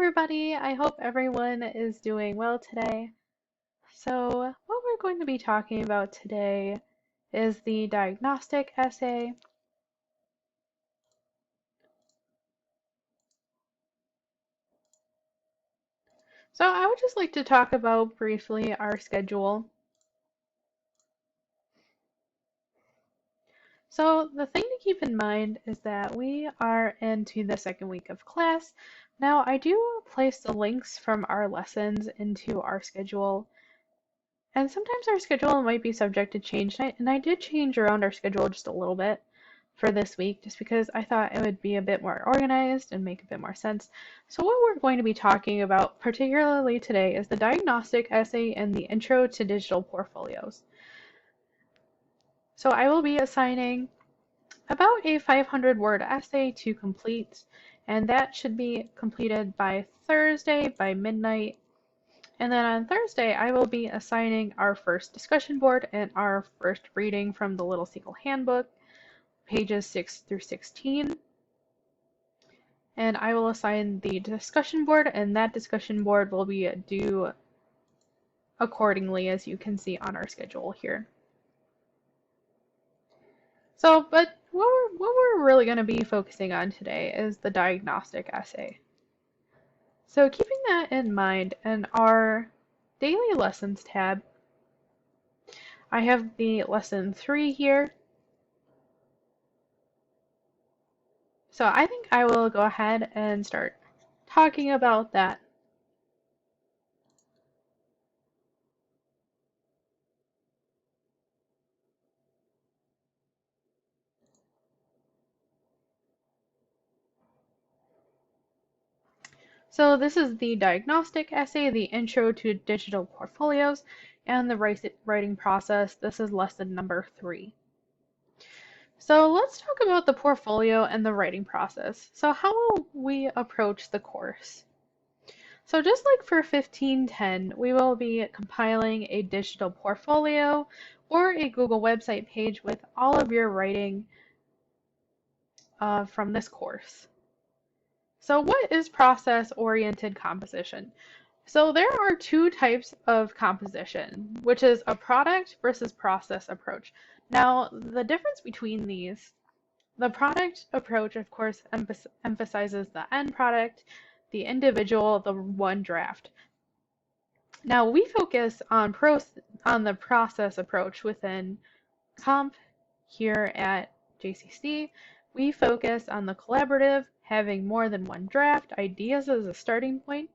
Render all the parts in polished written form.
everybody. I hope everyone is doing well today. So, what we're going to be talking about today is the diagnostic essay. So, I would just like to talk about briefly our schedule. So, the thing to keep in mind is that we are into the second week of class. Now, I do place the links from our lessons into our schedule. And sometimes our schedule might be subject to change, and I did change around our schedule just a little bit for this week just because I thought it would be a bit more organized and make a bit more sense. So what we're going to be talking about particularly today is the diagnostic essay and the intro to digital portfolios. So I will be assigning about a 500-word essay to complete, and that should be completed by Thursday by midnight. And then on Thursday, I will be assigning our first discussion board and our first reading from the Little Seagull Handbook, pages 6 through 16. And I will assign the discussion board, and that discussion board will be due accordingly, as you can see on our schedule here. So, but what we're really going to be focusing on today is the diagnostic essay. So keeping that in mind, in our daily lessons tab, I have the lesson 3 here. So I think I will go ahead and start talking about that. So this is the diagnostic essay, the intro to digital portfolios, and the writing process. This is lesson number 3. So let's talk about the portfolio and the writing process. So how will we approach the course? So just like for 1510, we will be compiling a digital portfolio or a Google website page with all of your writing from this course. So what is process-oriented composition? So there are 2 types of composition, which is a product versus process approach. Now, the difference between these, the product approach, of course, emphasizes the end product, the individual, the one draft. Now, we focus on the process approach within comp here at JCC. We focus on the collaborative, having more than one draft, ideas as a starting point,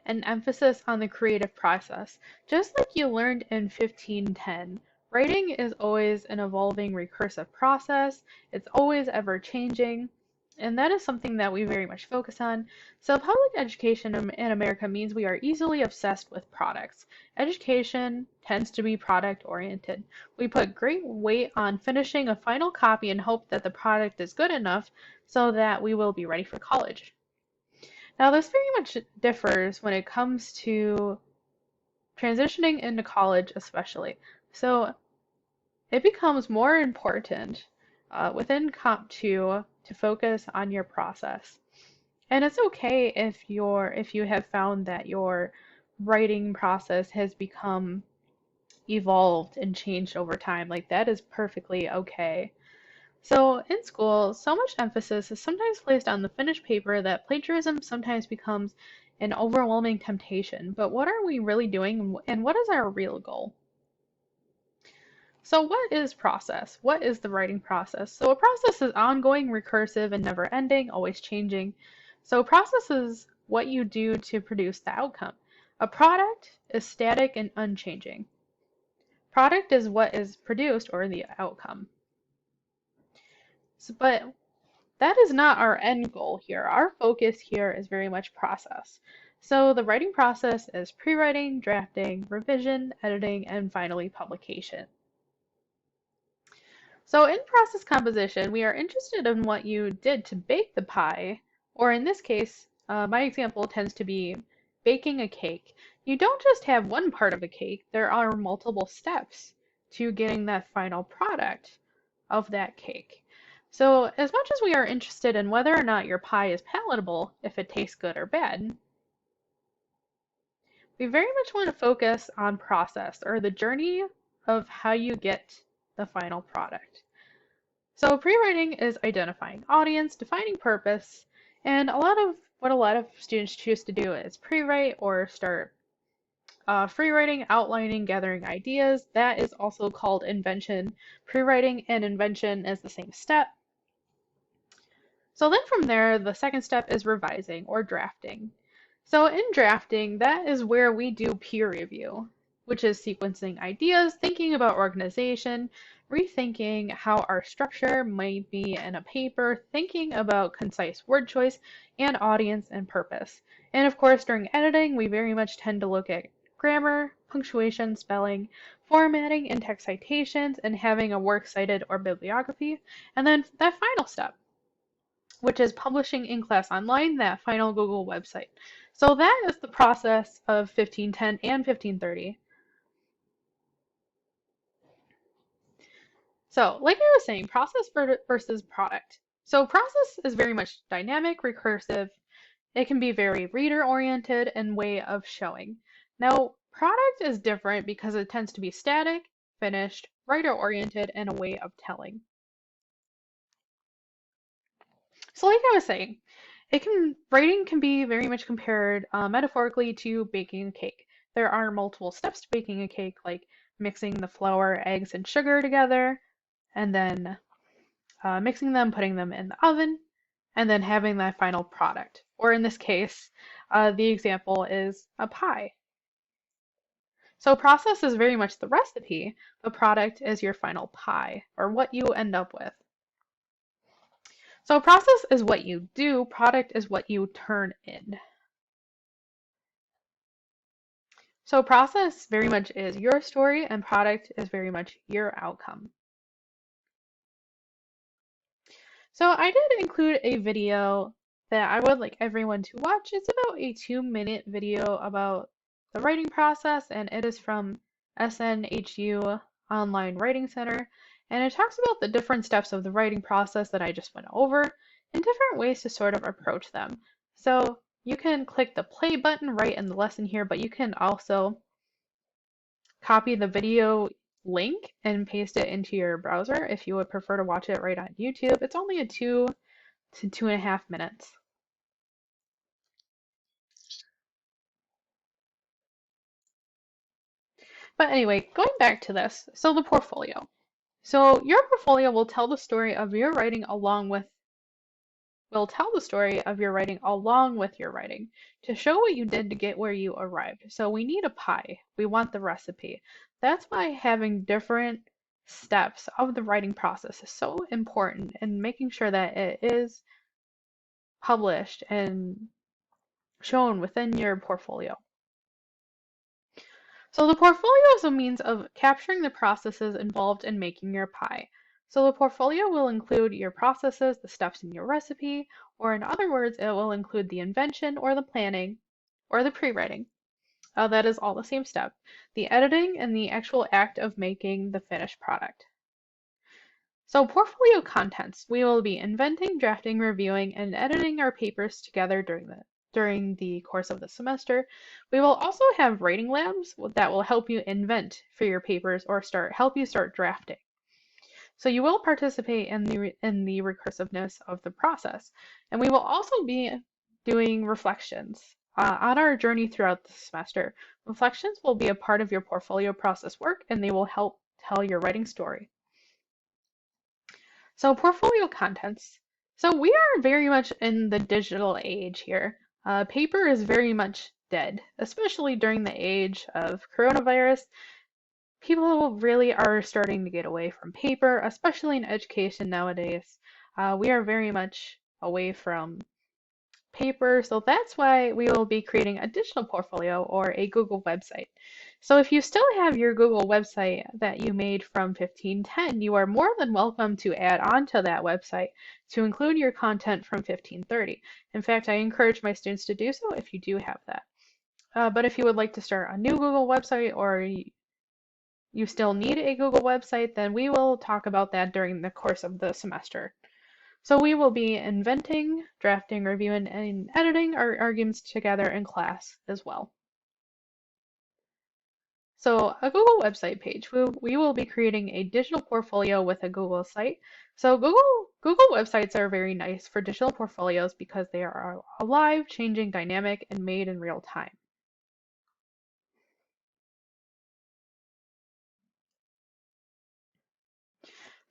and emphasis on the creative process. Just like you learned in 1510, writing is always an evolving recursive process. It's always ever changing. And that is something that we very much focus on. So public education in America means we are easily obsessed with products. Education tends to be product oriented. We put great weight on finishing a final copy and hope that the product is good enough so that we will be ready for college. Now this very much differs when it comes to transitioning into college especially. So it becomes more important within Comp 2 to focus on your process. And it's okay if you have found that your writing process has become evolved and changed over time. Like that is perfectly okay. So in school, so much emphasis is sometimes placed on the finished paper that plagiarism sometimes becomes an overwhelming temptation. But what are we really doing, and what is our real goal? So what is process? What is the writing process? So a process is ongoing, recursive, and never ending, always changing. So process is what you do to produce the outcome. A product is static and unchanging. Product is what is produced or the outcome. So, but that is not our end goal here. Our focus here is very much process. So the writing process is pre-writing, drafting, revision, editing, and finally publication. So in process composition, we are interested in what you did to bake the pie, or in this case, my example tends to be baking a cake. You don't just have one part of a cake, there are multiple steps to getting that final product of that cake. So, as much as we are interested in whether or not your pie is palatable, if it tastes good or bad, we very much want to focus on process or the journey of how you get the final product. So, pre-writing is identifying audience, defining purpose, and a lot of students choose to do is pre-write or start free writing, outlining, gathering ideas. That is also called invention. Pre-writing and invention is the same step. So then from there, the second step is revising or drafting. So in drafting, that is where we do peer review, which is sequencing ideas, thinking about organization, rethinking how our structure might be in a paper, thinking about concise word choice, and audience and purpose. And of course, during editing, we very much tend to look at grammar, punctuation, spelling, formatting, and text citations, and having a works cited or bibliography. And then that final step, which is publishing in class online, that final Google website. So that is the process of 1510 and 1530. So, like I was saying, process versus product. So, process is very much dynamic, recursive. It can be very reader oriented and way of showing. Now, product is different because it tends to be static, finished, writer oriented, and a way of telling. So, like I was saying, writing can be very much compared metaphorically to baking a cake. There are multiple steps to baking a cake, like mixing the flour, eggs, and sugar together, and then mixing them, putting them in the oven, and then having that final product. Or in this case, the example is a pie. So process is very much the recipe. The product is your final pie, or what you end up with. So process is what you do, product is what you turn in. So process very much is your story and product is very much your outcome. So I did include a video that I would like everyone to watch. It's about a 2-minute video about the writing process, and it is from SNHU Online Writing Center. And it talks about the different steps of the writing process that I just went over and different ways to sort of approach them. So you can click the play button right in the lesson here, but you can also copy the video link and paste it into your browser if you would prefer to watch it right on YouTube. It's only a 2 to 2.5 minutes. But anyway, going back to this, so the portfolio. So your portfolio will tell the story of your writing along with your writing to show what you did to get where you arrived. So we need a pie. We want the recipe. That's why having different steps of the writing process is so important and making sure that it is published and shown within your portfolio. So the portfolio is a means of capturing the processes involved in making your pie. So the portfolio will include your processes, the steps in your recipe, or in other words, it will include the invention or the planning or the pre-writing. That is all the same step. The editing and the actual act of making the finished product. So portfolio contents, we will be inventing, drafting, reviewing, and editing our papers together during the course of the semester. We will also have writing labs that will help you invent for your papers or help you start drafting. So you will participate in the recursiveness of the process. And we will also be doing reflections on our journey throughout the semester. Reflections will be a part of your portfolio process work and they will help tell your writing story. So portfolio contents. So we are very much in the digital age here. Paper is very much dead, especially during the age of coronavirus. People really are starting to get away from paper, especially in education nowadays. We are very much away from paper, so that's why we will be creating a digital portfolio or a Google website. So if you still have your Google website that you made from 1510, you are more than welcome to add on to that website to include your content from 1530. In fact, I encourage my students to do so if you do have that. But if you would like to start a new Google website or you still need a Google website, then we will talk about that during the course of the semester. So we will be inventing, drafting, reviewing, and editing our arguments together in class as well. So a Google website page, we will be creating a digital portfolio with a Google site. So Google websites are very nice for digital portfolios because they are alive, changing, dynamic, and made in real time.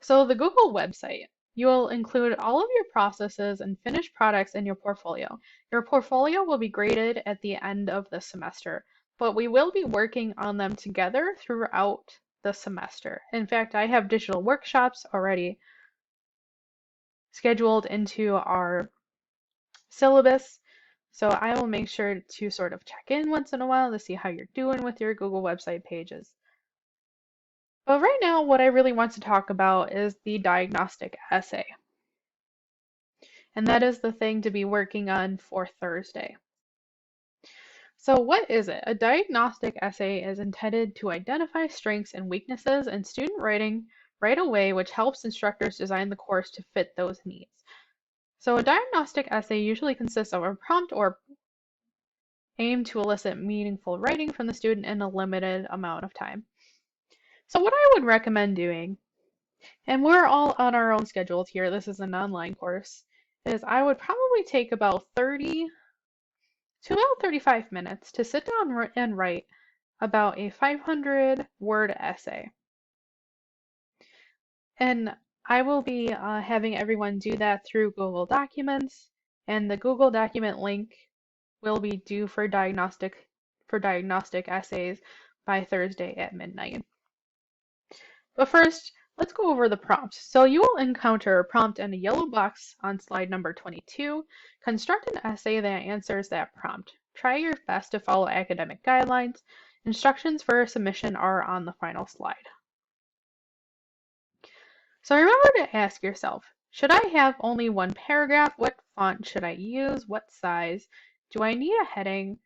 So the Google website, you'll include all of your processes and finished products in your portfolio. Your portfolio will be graded at the end of the semester, but we will be working on them together throughout the semester. In fact, I have digital workshops already scheduled into our syllabus. So I will make sure to sort of check in once in a while to see how you're doing with your Google website pages. But right now, what I really want to talk about is the diagnostic essay. And that is the thing to be working on for Thursday. So what is it? A diagnostic essay is intended to identify strengths and weaknesses in student writing right away, which helps instructors design the course to fit those needs. So a diagnostic essay usually consists of a prompt or aim to elicit meaningful writing from the student in a limited amount of time. So what I would recommend doing, and we're all on our own schedules here, this is an online course, is I would probably take about 30 to about 35 minutes to sit down and write about a 500-word essay. And I will be having everyone do that through Google Documents, and the Google document link will be due for diagnostic essays by Thursday at midnight. But first, let's go over the prompt. So you will encounter a prompt in a yellow box on slide number 22. Construct an essay that answers that prompt. Try your best to follow academic guidelines. Instructions for submission are on the final slide. So remember to ask yourself, should I have only one paragraph? What font should I use? What size? Do I need a heading?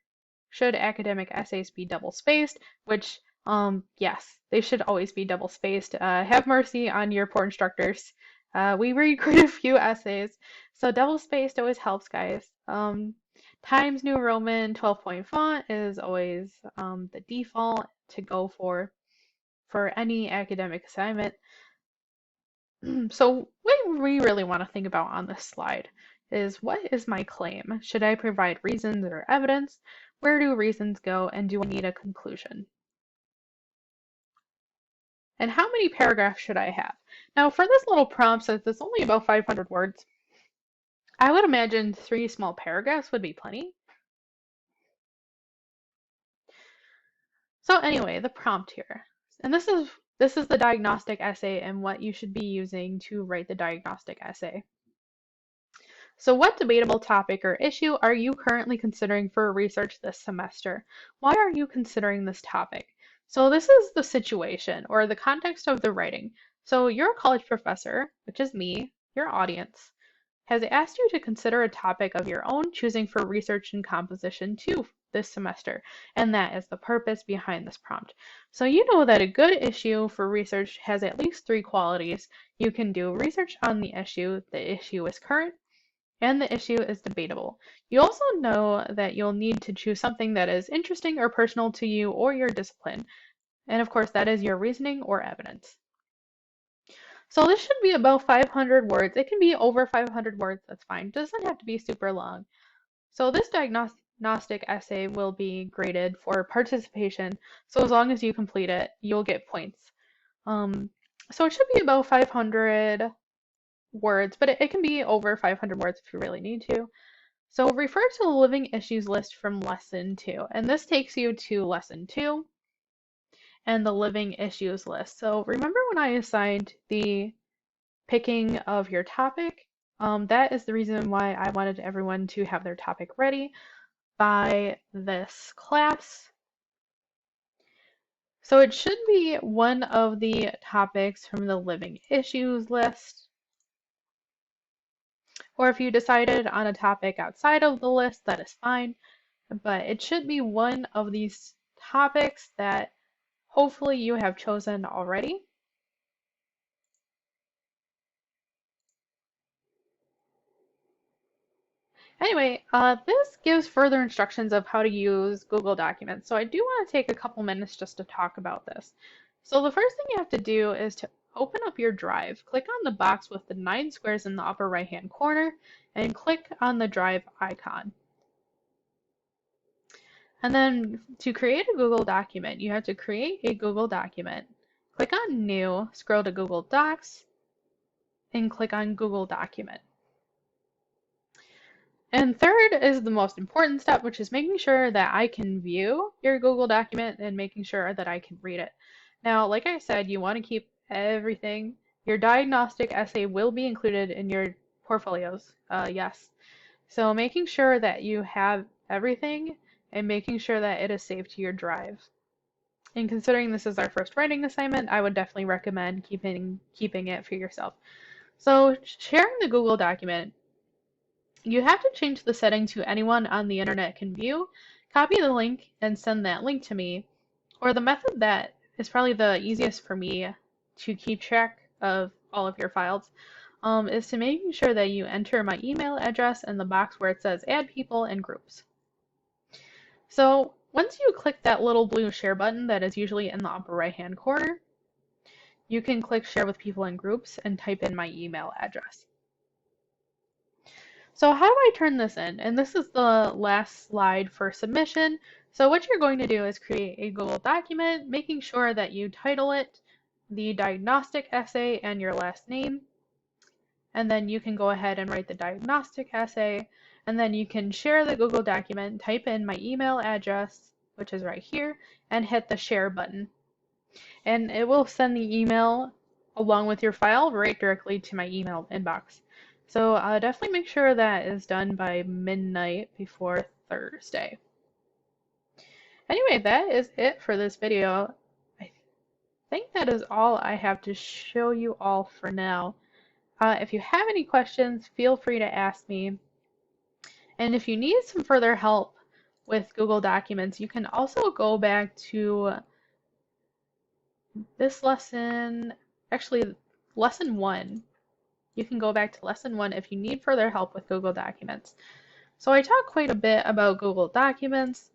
Should academic essays be double spaced? Which, yes, they should always be double spaced. Have mercy on your poor instructors. We read quite a few essays, so double spaced always helps, guys. Times New Roman 12-point font is always the default to go for any academic assignment. So what we really want to think about on this slide is, what is my claim? Should I provide reasons or evidence? Where do reasons go, and do I need a conclusion? And how many paragraphs should I have? Now for this little prompt, since it's only about 500 words, I would imagine 3 small paragraphs would be plenty. So anyway, the prompt here. And this is the diagnostic essay and what you should be using to write the diagnostic essay. So what debatable topic or issue are you currently considering for research this semester? Why are you considering this topic? So this is the situation or the context of the writing. So your college professor, which is me, your audience, has asked you to consider a topic of your own choosing for research and composition 2 this semester, and that is the purpose behind this prompt. So you know that a good issue for research has at least 3 qualities. You can do research on the issue is current, and the issue is debatable. You also know that you'll need to choose something that is interesting or personal to you or your discipline. And of course, that is your reasoning or evidence. So this should be about 500 words. It can be over 500 words, that's fine. It doesn't have to be super long. So this diagnostic essay will be graded for participation. So as long as you complete it, you'll get points. So it should be about 500 words, but it can be over 500 words if you really need to. So refer to the living issues list from lesson 2, and this takes you to lesson 2 and the living issues list. So remember when I assigned the picking of your topic? That is the reason why I wanted everyone to have their topic ready by this class. So it should be one of the topics from the living issues list. Or if you decided on a topic outside of the list, that is fine. But it should be one of these topics that hopefully you have chosen already. Anyway, this gives further instructions of how to use Google Documents. So I do want to take a couple minutes just to talk about this. So the first thing you have to do is to open up your drive. Click on the box with the 9 squares in the upper right-hand corner and click on the drive icon. And then to create a Google document, you have to create a Google document. Click on New, scroll to Google Docs, and click on Google Document. And third is the most important step, which is making sure that I can view your Google document and making sure that I can read it. Now, like I said, you want to keep everything. Your diagnostic essay will be included in your portfolios, yes. So making sure that you have everything and making sure that it is saved to your drive. And considering this is our first writing assignment, I would definitely recommend keeping it for yourself. So sharing the Google document, you have to change the setting to anyone on the internet can view, copy the link, and send that link to me. Or the method that is probably the easiest for me to keep track of all of your files is to making sure that you enter my email address in the box where it says add people and groups. So once you click that little blue share button that is usually in the upper right hand corner, you can click share with people and groups and type in my email address. So how do I turn this in? And this is the last slide for submission. So what you're going to do is create a Google document, making sure that you title it the diagnostic essay and your last name. And then you can go ahead and write the diagnostic essay. And then you can share the Google document, type in my email address, which is right here, and hit the share button. And it will send the email along with your file right directly to my email inbox. So definitely make sure that is done by midnight before Thursday. Anyway, that is it for this video. I think that is all I have to show you all for now. If you have any questions, feel free to ask me. And if you need some further help with Google Documents, you can also go back to this lesson, actually lesson 1. You can go back to lesson 1 if you need further help with Google Documents. So I talked quite a bit about Google Documents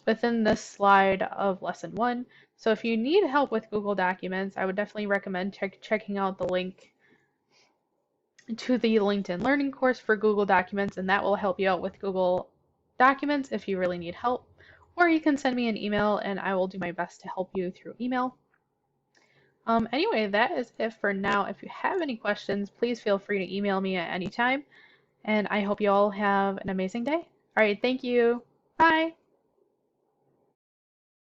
within this slide of lesson 1. So if you need help with Google Documents, I would definitely recommend checking out the link to the LinkedIn Learning course for Google Documents, and that will help you out with Google Documents if you really need help. Or you can send me an email and I will do my best to help you through email. Anyway, that is it for now. If you have any questions, please feel free to email me at any time. And I hope you all have an amazing day. All right, thank you. Bye.